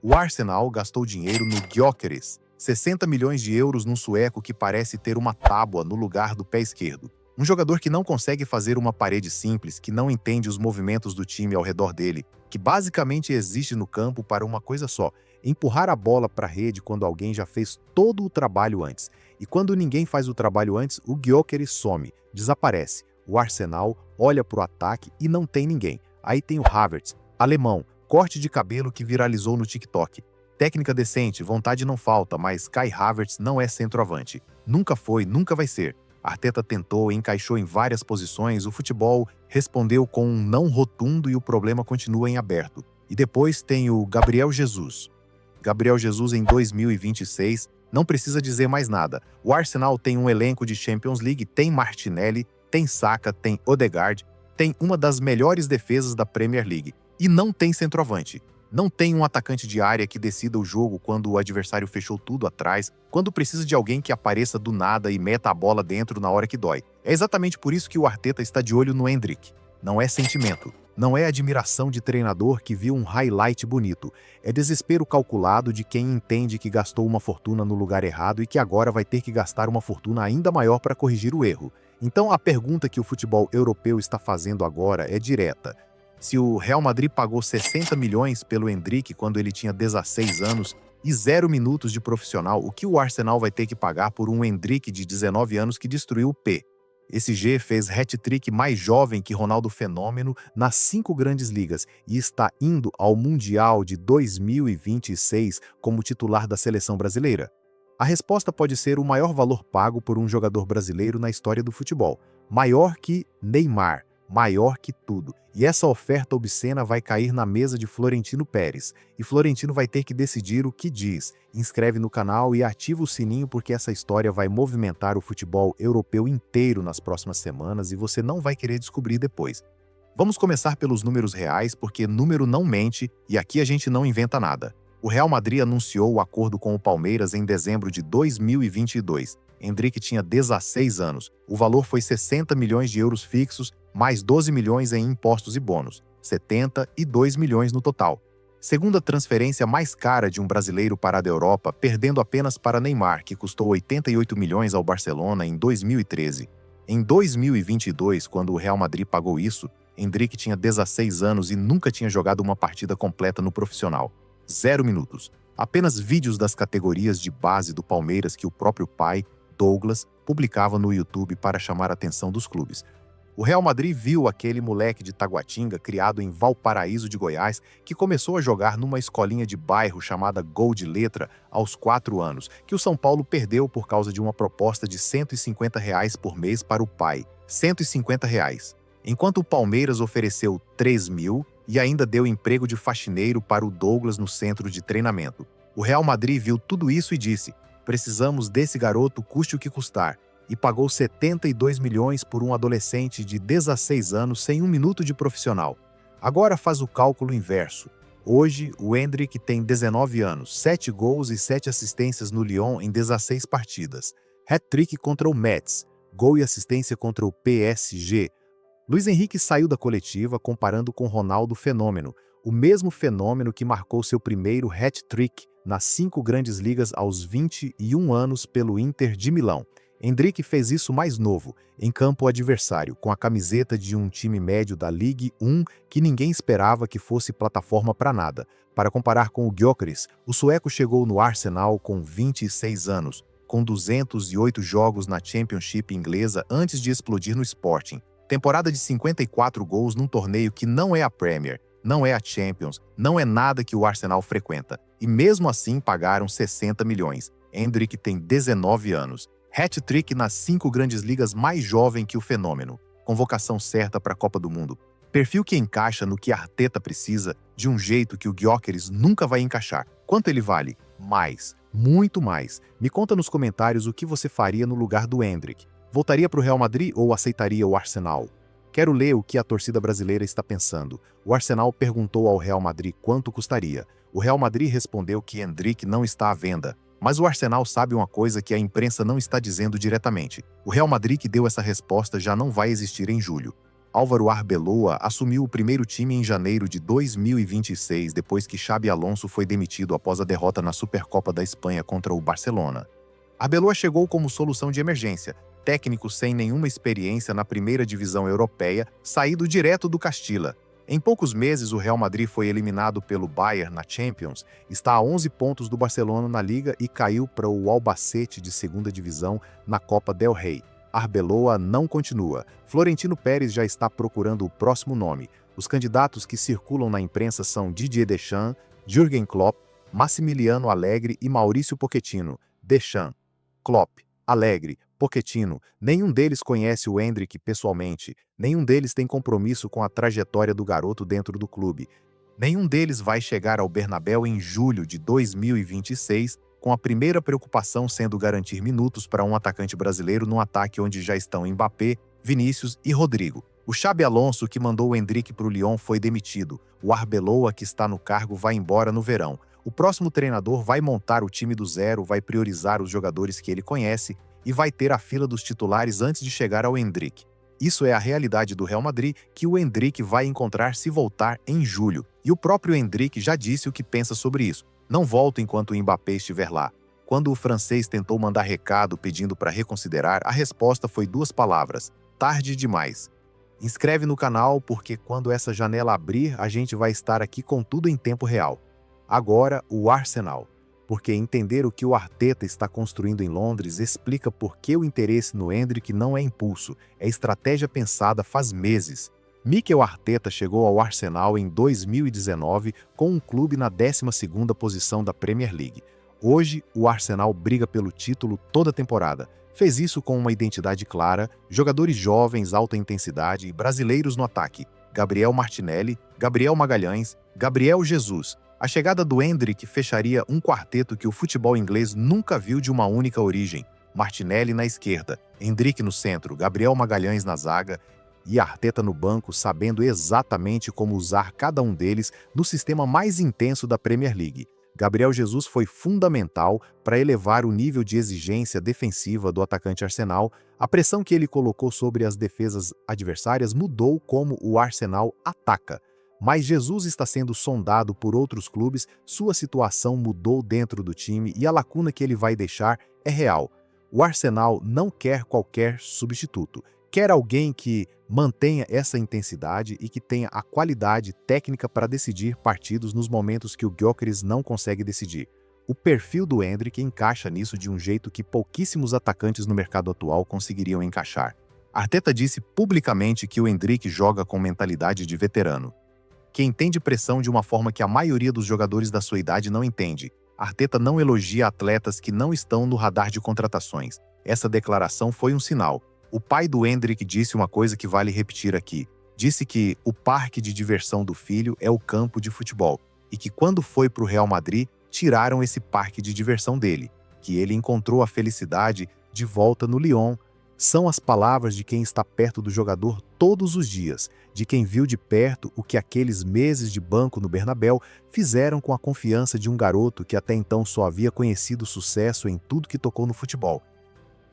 O Arsenal gastou dinheiro no Gyökeres, 60 milhões de euros num sueco que parece ter uma tábua no lugar do pé esquerdo. Um jogador que não consegue fazer uma parede simples, que não entende os movimentos do time ao redor dele, que basicamente existe no campo para uma coisa só: empurrar a bola para a rede quando alguém já fez todo o trabalho antes. E quando ninguém faz o trabalho antes, o Gyökeres some, desaparece. O Arsenal olha para o ataque e não tem ninguém. Aí tem o Havertz, alemão, corte de cabelo que viralizou no TikTok. Técnica decente, vontade não falta, mas Kai Havertz não é centroavante. Nunca foi, nunca vai ser. Arteta tentou, encaixou em várias posições, o futebol respondeu com um não rotundo e o problema continua em aberto. E depois tem o Gabriel Jesus. Gabriel Jesus em 2026, não precisa dizer mais nada. O Arsenal tem um elenco de Champions League, tem Martinelli, tem Saka, tem Odegaard, tem uma das melhores defesas da Premier League. E não tem centroavante. Não tem um atacante de área que decida o jogo quando o adversário fechou tudo atrás, quando precisa de alguém que apareça do nada e meta a bola dentro na hora que dói. É exatamente por isso que o Arteta está de olho no Endrick. Não é sentimento. Não é admiração de treinador que viu um highlight bonito. É desespero calculado de quem entende que gastou uma fortuna no lugar errado e que agora vai ter que gastar uma fortuna ainda maior para corrigir o erro. Então a pergunta que o futebol europeu está fazendo agora é direta. Se o Real Madrid pagou 60 milhões pelo Endrick quando ele tinha 16 anos e 0 minutos de profissional, o que o Arsenal vai ter que pagar por um Endrick de 19 anos que destruiu o P? Esse G fez hat-trick mais jovem que Ronaldo Fenômeno nas 5 grandes ligas e está indo ao Mundial de 2026 como titular da seleção brasileira. A resposta pode ser o maior valor pago por um jogador brasileiro na história do futebol. Maior que Neymar. Maior que tudo. E essa oferta obscena vai cair na mesa de Florentino Pérez. E Florentino vai ter que decidir o que diz. Inscreve no canal e ativa o sininho porque essa história vai movimentar o futebol europeu inteiro nas próximas semanas e você não vai querer descobrir depois. Vamos começar pelos números reais porque número não mente e aqui a gente não inventa nada. O Real Madrid anunciou o acordo com o Palmeiras em dezembro de 2022. Endrick tinha 16 anos. O valor foi 60 milhões de euros fixos, mais 12 milhões em impostos e bônus, 72 milhões no total. Segunda transferência mais cara de um brasileiro para a Europa, perdendo apenas para Neymar, que custou 88 milhões ao Barcelona em 2013. Em 2022, quando o Real Madrid pagou isso, Endrick tinha 16 anos e nunca tinha jogado uma partida completa no profissional. 0 minutos. Apenas vídeos das categorias de base do Palmeiras que o próprio pai, Douglas, publicava no YouTube para chamar a atenção dos clubes. O Real Madrid viu aquele moleque de Taguatinga, criado em Valparaíso de Goiás, que começou a jogar numa escolinha de bairro chamada Gol de Letra aos 4 anos, que o São Paulo perdeu por causa de uma proposta de R$ 150 por mês para o pai. R$ 150. Enquanto o Palmeiras ofereceu 3 mil e ainda deu emprego de faxineiro para o Douglas no centro de treinamento. O Real Madrid viu tudo isso e disse: precisamos desse garoto custe o que custar. E pagou 72 milhões por um adolescente de 16 anos sem um minuto de profissional. Agora faz o cálculo inverso. Hoje, o Endrick tem 19 anos, 7 gols e 7 assistências no Lyon em 16 partidas. Hat-trick contra o Metz, gol e assistência contra o PSG. Luiz Henrique saiu da coletiva comparando com Ronaldo Fenômeno, o mesmo Fenômeno que marcou seu primeiro hat-trick nas 5 grandes ligas aos 21 anos pelo Inter de Milão. Endrick fez isso mais novo, em campo adversário, com a camiseta de um time médio da Ligue 1 que ninguém esperava que fosse plataforma para nada. Para comparar com o Gyökeres, o sueco chegou no Arsenal com 26 anos, com 208 jogos na Championship inglesa antes de explodir no Sporting. Temporada de 54 gols num torneio que não é a Premier, não é a Champions, não é nada que o Arsenal frequenta. E mesmo assim pagaram 60 milhões. Endrick tem 19 anos. Hat-trick nas 5 grandes ligas mais jovem que o Fenômeno. Convocação certa para a Copa do Mundo. Perfil que encaixa no que Arteta precisa, de um jeito que o Gyökeres nunca vai encaixar. Quanto ele vale? Mais. Muito mais. Me conta nos comentários o que você faria no lugar do Endrick. Voltaria para o Real Madrid ou aceitaria o Arsenal? Quero ler o que a torcida brasileira está pensando. O Arsenal perguntou ao Real Madrid quanto custaria. O Real Madrid respondeu que Endrick não está à venda. Mas o Arsenal sabe uma coisa que a imprensa não está dizendo diretamente. O Real Madrid que deu essa resposta já não vai existir em julho. Álvaro Arbeloa assumiu o primeiro time em janeiro de 2026, depois que Xabi Alonso foi demitido após a derrota na Supercopa da Espanha contra o Barcelona. Arbeloa chegou como solução de emergência, técnico sem nenhuma experiência na primeira divisão europeia, saído direto do Castilla. Em poucos meses, o Real Madrid foi eliminado pelo Bayern na Champions, está a 11 pontos do Barcelona na Liga e caiu para o Albacete de segunda divisão na Copa del Rey. Arbeloa não continua. Florentino Pérez já está procurando o próximo nome. Os candidatos que circulam na imprensa são Didier Deschamps, Jürgen Klopp, Massimiliano Allegri e Maurício Pochettino. Deschamps, Klopp, Allegri, Pochettino, nenhum deles conhece o Endrick pessoalmente, nenhum deles tem compromisso com a trajetória do garoto dentro do clube. Nenhum deles vai chegar ao Bernabéu em julho de 2026, com a primeira preocupação sendo garantir minutos para um atacante brasileiro num ataque onde já estão Mbappé, Vinícius e Rodrigo. O Xabi Alonso, que mandou o Endrick para o Lyon, foi demitido. O Arbeloa, que está no cargo, vai embora no verão. O próximo treinador vai montar o time do zero, vai priorizar os jogadores que ele conhece e vai ter a fila dos titulares antes de chegar ao Endrick. Isso é a realidade do Real Madrid, que o Endrick vai encontrar se voltar em julho. E o próprio Endrick já disse o que pensa sobre isso. Não volto enquanto o Mbappé estiver lá. Quando o francês tentou mandar recado pedindo para reconsiderar, a resposta foi 2 palavras: tarde demais. Inscreve no canal porque quando essa janela abrir, a gente vai estar aqui com tudo em tempo real. Agora, o Arsenal. Porque entender o que o Arteta está construindo em Londres explica por que o interesse no Endrick não é impulso, é estratégia pensada faz meses. Mikel Arteta chegou ao Arsenal em 2019 com um clube na 12ª posição da Premier League. Hoje, o Arsenal briga pelo título toda a temporada. Fez isso com uma identidade clara, jogadores jovens, alta intensidade e brasileiros no ataque. Gabriel Martinelli, Gabriel Magalhães, Gabriel Jesus. A chegada do Endrick fecharia um quarteto que o futebol inglês nunca viu de uma única origem. Martinelli na esquerda, Endrick no centro, Gabriel Magalhães na zaga e Arteta no banco, sabendo exatamente como usar cada um deles no sistema mais intenso da Premier League. Gabriel Jesus foi fundamental para elevar o nível de exigência defensiva do atacante Arsenal. A pressão que ele colocou sobre as defesas adversárias mudou como o Arsenal ataca. Mas Jesus está sendo sondado por outros clubes, sua situação mudou dentro do time e a lacuna que ele vai deixar é real. O Arsenal não quer qualquer substituto. Quer alguém que mantenha essa intensidade e que tenha a qualidade técnica para decidir partidos nos momentos que o Gyökeres não consegue decidir. O perfil do Endrick encaixa nisso de um jeito que pouquíssimos atacantes no mercado atual conseguiriam encaixar. Arteta disse publicamente que o Endrick joga com mentalidade de veterano, que entende pressão de uma forma que a maioria dos jogadores da sua idade não entende. Arteta não elogia atletas que não estão no radar de contratações. Essa declaração foi um sinal. O pai do Endrick disse uma coisa que vale repetir aqui. Disse que o parque de diversão do filho é o campo de futebol e que quando foi para o Real Madrid, tiraram esse parque de diversão dele, que ele encontrou a felicidade de volta no Lyon. São as palavras de quem está perto do jogador todos os dias, de quem viu de perto o que aqueles meses de banco no Bernabéu fizeram com a confiança de um garoto que até então só havia conhecido sucesso em tudo que tocou no futebol.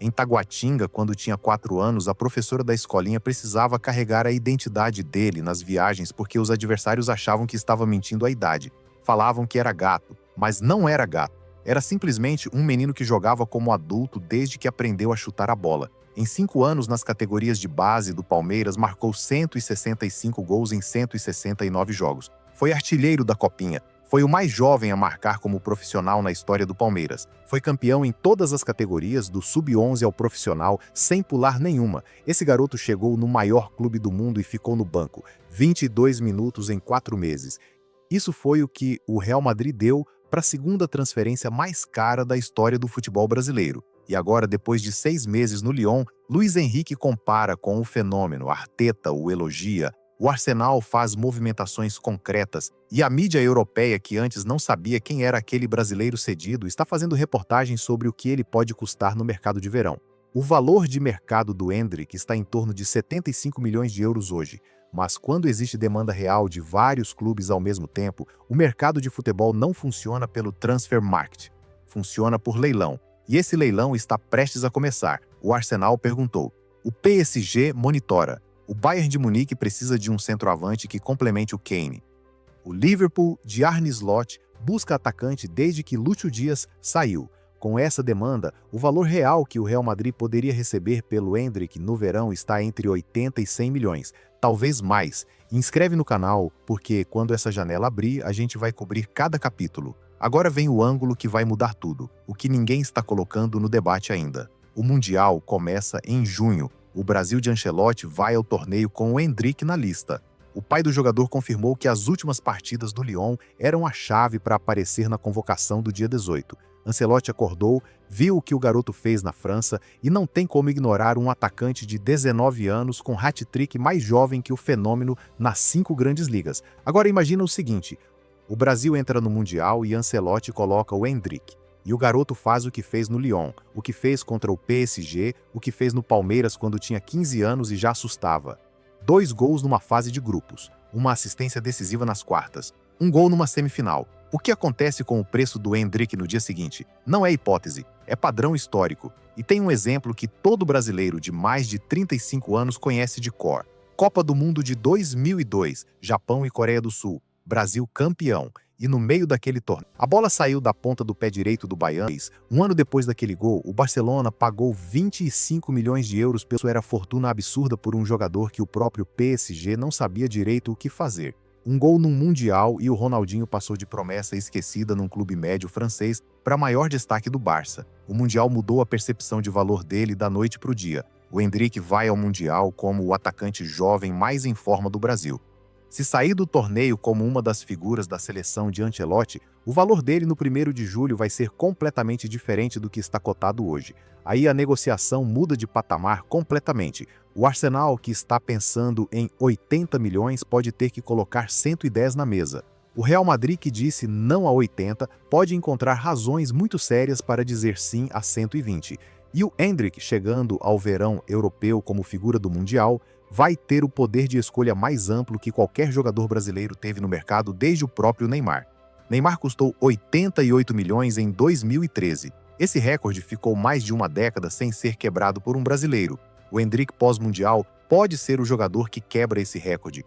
Em Taguatinga, quando tinha 4 anos, a professora da escolinha precisava carregar a identidade dele nas viagens porque os adversários achavam que estava mentindo a idade. Falavam que era gato, mas não era gato. Era simplesmente um menino que jogava como adulto desde que aprendeu a chutar a bola. Em 5 anos, nas categorias de base do Palmeiras, marcou 165 gols em 169 jogos. Foi artilheiro da Copinha. Foi o mais jovem a marcar como profissional na história do Palmeiras. Foi campeão em todas as categorias, do sub-11 ao profissional, sem pular nenhuma. Esse garoto chegou no maior clube do mundo e ficou no banco. 22 minutos em 4 meses. Isso foi o que o Real Madrid deu para a segunda transferência mais cara da história do futebol brasileiro. E agora, depois de 6 meses no Lyon, Luis Henrique compara com o fenômeno, Arteta o elogia, o Arsenal faz movimentações concretas e a mídia europeia, que antes não sabia quem era aquele brasileiro cedido, está fazendo reportagens sobre o que ele pode custar no mercado de verão. O valor de mercado do Endrick está em torno de 75 milhões de euros hoje, mas quando existe demanda real de vários clubes ao mesmo tempo, o mercado de futebol não funciona pelo transfer market, funciona por leilão. E esse leilão está prestes a começar. O Arsenal perguntou. O PSG monitora. O Bayern de Munique precisa de um centroavante que complemente o Kane. O Liverpool, de Arne Slot, busca atacante desde que Lúcio Dias saiu. Com essa demanda, o valor real que o Real Madrid poderia receber pelo Endrick no verão está entre 80 e 100 milhões, talvez mais. Inscreve no canal, porque quando essa janela abrir, a gente vai cobrir cada capítulo. Agora vem o ângulo que vai mudar tudo, o que ninguém está colocando no debate ainda. O Mundial começa em junho. O Brasil de Ancelotti vai ao torneio com o Endrick na lista. O pai do jogador confirmou que as últimas partidas do Lyon eram a chave para aparecer na convocação do dia 18. Ancelotti acordou, viu o que o garoto fez na França e não tem como ignorar um atacante de 19 anos com hat-trick mais jovem que o fenômeno nas 5 grandes ligas. Agora imagina o seguinte, o Brasil entra no Mundial e Ancelotti coloca o Endrick. E o garoto faz o que fez no Lyon, o que fez contra o PSG, o que fez no Palmeiras quando tinha 15 anos e já assustava. 2 gols numa fase de grupos, uma assistência decisiva nas quartas, um gol numa semifinal. O que acontece com o preço do Endrick no dia seguinte? Não é hipótese, é padrão histórico. E tem um exemplo que todo brasileiro de mais de 35 anos conhece de cor. Copa do Mundo de 2002, Japão e Coreia do Sul. Brasil campeão. E no meio daquele torneio, a bola saiu da ponta do pé direito do baiano. Um ano depois daquele gol, o Barcelona pagou 25 milhões de euros. Isso era fortuna absurda por um jogador que o próprio PSG não sabia direito o que fazer. Um gol num Mundial e o Ronaldinho passou de promessa esquecida num clube médio francês para maior destaque do Barça. O Mundial mudou a percepção de valor dele da noite para o dia. O Endrick vai ao Mundial como o atacante jovem mais em forma do Brasil. Se sair do torneio como uma das figuras da seleção de Ancelotti, o valor dele no 1º de julho vai ser completamente diferente do que está cotado hoje. Aí a negociação muda de patamar completamente. O Arsenal, que está pensando em 80 milhões, pode ter que colocar 110 na mesa. O Real Madrid, que disse não a 80, pode encontrar razões muito sérias para dizer sim a 120. E o Endrick, chegando ao verão europeu como figura do Mundial, vai ter o poder de escolha mais amplo que qualquer jogador brasileiro teve no mercado desde o próprio Neymar. Neymar custou 88 milhões em 2013. Esse recorde ficou mais de uma década sem ser quebrado por um brasileiro. O Endrick pós-mundial pode ser o jogador que quebra esse recorde.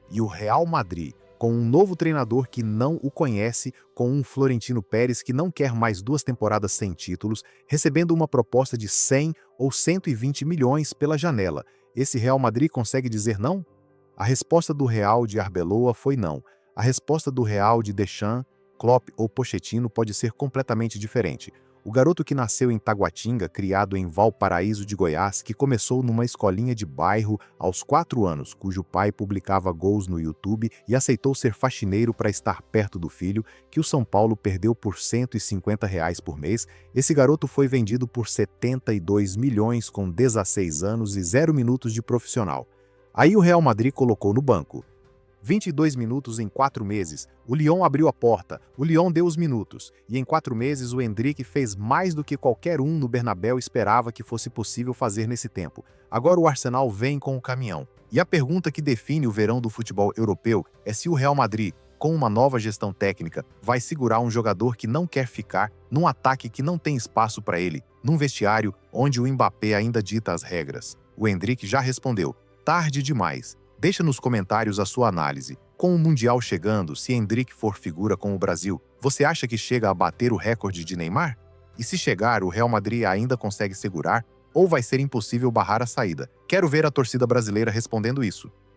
E o Real Madrid, com um novo treinador que não o conhece, com um Florentino Pérez que não quer mais 2 temporadas sem títulos, recebendo uma proposta de 100 ou 120 milhões pela janela. Esse Real Madrid consegue dizer não? A resposta do Real de Arbeloa foi não. A resposta do Real de Deschamps, Klopp ou Pochettino pode ser completamente diferente. O garoto que nasceu em Taguatinga, criado em Valparaíso de Goiás, que começou numa escolinha de bairro aos 4 anos, cujo pai publicava gols no YouTube e aceitou ser faxineiro para estar perto do filho, que o São Paulo perdeu por R$ 150 por mês, esse garoto foi vendido por 72 milhões com 16 anos e 0 minutos de profissional. Aí o Real Madrid colocou no banco. 22 minutos em 4 meses. O Lyon abriu a porta, o Lyon deu os minutos. E em 4 meses o Endrick fez mais do que qualquer um no Bernabéu esperava que fosse possível fazer nesse tempo. Agora o Arsenal vem com o caminhão. E a pergunta que define o verão do futebol europeu é se o Real Madrid, com uma nova gestão técnica, vai segurar um jogador que não quer ficar num ataque que não tem espaço para ele, num vestiário onde o Mbappé ainda dita as regras. O Endrick já respondeu: tarde demais. Deixa nos comentários a sua análise. Com o Mundial chegando, se Endrick for figura com o Brasil, você acha que chega a bater o recorde de Neymar? E se chegar, o Real Madrid ainda consegue segurar ou vai ser impossível barrar a saída? Quero ver a torcida brasileira respondendo isso.